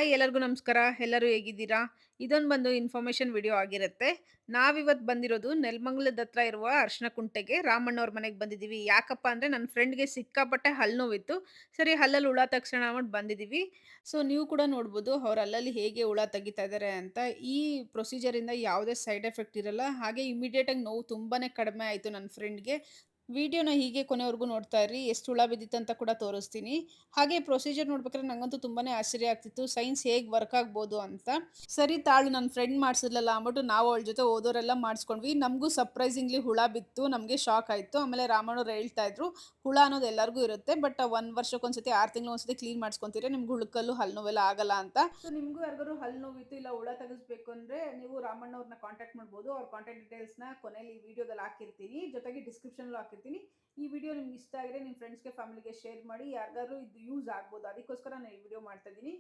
Hi ಎಲ್ಲರಿಗೂ ನಮಸ್ಕಾರ. ಎಲ್ಲರೂ ಹೇಗಿದ್ದೀರಾ? ಇದೊಂದು ಬಂದು ಇನ್ಫಾರ್ಮೇಷನ್ ವಿಡಿಯೋ ಆಗಿರುತ್ತೆ. ನಾವಿವತ್ತು ಬಂದಿರೋದು ನೆಲಮಂಗಲದ ಹತ್ರ ಇರುವ ಅರ್ಶಿನಕುಂಟೆಗೆ ರಾಮಣ್ಣವ್ರ ಮನೆಗೆ ಬಂದಿದ್ದೀವಿ. ಯಾಕಪ್ಪ ಅಂದ್ರೆ ನನ್ನ ಫ್ರೆಂಡ್‌ಗೆ ಸಿಕ್ಕಾಪಟ್ಟೆ ಹಲ್ಲು ನೋವಿತ್ತು. ಸರಿ ಹಲ್ಲಲ್ಲಿ ಹುಳ ತೆಗ್ಸೋಣ ಅಂದ್ಬಿಟ್ಟು ಬಂದಿದ್ದೀವಿ. ಸೊ ನೀವು ಕೂಡ ನೋಡ್ಬೋದು ಅವ್ರ ಹಲ್ಲಲ್ಲಿ ಹೇಗೆ ಹುಳ ತೆಗಿತಾ ಇದ್ದಾರೆ ಅಂತ. ಈ ಪ್ರೊಸೀಜರಿಂದ ಯಾವುದೇ ಸೈಡ್ ಎಫೆಕ್ಟ್ ಇರಲ್ಲ. ಹಾಗೆ ಇಮಿಡಿಯೇಟಾಗಿ ನೋವು ತುಂಬಾನೇ ಕಡಿಮೆ ಆಯ್ತು ನನ್ನ ಫ್ರೆಂಡ್‌ಗೆ. ವಿಡಿಯೋನ ಹೀಗೆ ಕೊನೆವರೆಗೂ ನೋಡ್ತಾ ಇರ್ರಿ. ಎಷ್ಟು ಹುಳ ಬಿದ್ದಿತ್ತು ಅಂತ ಕೂಡ ತೋರಿಸ್ತೀನಿ. ಹಾಗೆ ಪ್ರೊಸೀಜರ್ ನೋಡ್ಬೇಕಾದ್ರೆ ನಂಗಂತೂ ತುಂಬಾನೇ ಆಶ್ಚರ್ಯ ಆಗ್ತಿತ್ತು. ಸೈನ್ಸ್ ಹೇಗ್ ವರ್ಕ್ ಆಗ್ಬೋದು ಅಂತ. ಸರಿ ತಾಳು ನನ್ನ ಫ್ರೆಂಡ್ ಮಾಡ್ಸಿದ್ಲಲ್ಲ ಅಂದ್ಬಿಟ್ಟು ನಾವು ಅವಳ ಜೊತೆ ಓದೋರೆಲ್ಲ ಮಾಡಿಸ್ಕೊಂಡ್ವಿ. ನಮಗೂ ಸರ್ಪ್ರೈಸಿಂಗ್ಲಿ ಹುಳ ಬಿತ್ತು. ನಮಗೆ ಶಾಕ್ ಆಯ್ತು. ಆಮೇಲೆ ರಾಮಣ್ಣವ್ರು ಹೇಳ್ತಾ ಇದ್ರು, ಹುಳ ಅನ್ನೋದು ಎಲ್ಲರಿಗೂ ಇರುತ್ತೆ. ಬಟ್ 1 ವರ್ಷಕ್ಕೊಂದ್ಸತಿ 6 ತಿಂಗ್ಳಿಗೊಂದ್ಸತಿ ಕ್ಲೀನ್ ಮಾಡಿಸ್ಕೊಂತೀರಾ ನಿಮ್ಗೆ ಹುಳುಕಲ್ಲು ಹಲ್ಲು ನೋವೆಲ್ಲ ಆಗಲ್ಲ ಅಂತ. ಸೊ ನಿಮಗೂ ಯಾರಿಗಾದ್ರು ಹಲ್ಲು ನೋವಿತ್ತು ಇಲ್ಲ ಹುಳ ತೆಗಿಸ್ಬೇಕು ಅಂದ್ರೆ ನೀವು ರಾಮಣ್ಣವ್ರನ್ನ ಕಾಂಟ್ಯಾಕ್ಟ್ ಮಾಡ್ಬೋದು. ಅವ್ರ ಕಾಂಟ್ಯಾಕ್ಟ್ ಡೀಟೇಲ್ಸ್‌ನ ಕೊನೆಯಲ್ಲಿ ಈ ವಿಡಿಯೋದಲ್ಲಿ ಹಾಕಿರ್ತೀನಿ. ಜೊತೆಗೆ ಡಿಸ್ಕ್ರಿಪ್ಷನಲ್ಲೂ ಹಾಕಿರ್ತೀನಿ. ಈ ವಿಡಿಯೋ ನಿಮ್ಗೆ ಇಷ್ಟ ಆಗಿದ್ರೆ ನಿಮ್ಮ ಫ್ರೆಂಡ್ಸ್‌ಗೆ, ಫ್ಯಾಮಿಲಿಗೆ ಶೇರ್ ಮಾಡಿ. ಯಾರಿಗಾದ್ರು ಇದು ಯೂಸ್ ಆಗ್ಬೋದು. ಅದಕ್ಕೋಸ್ಕರ ನಾನು ಈ ವಿಡಿಯೋ ಮಾಡ್ತಾ ಇದ್ದೀನಿ.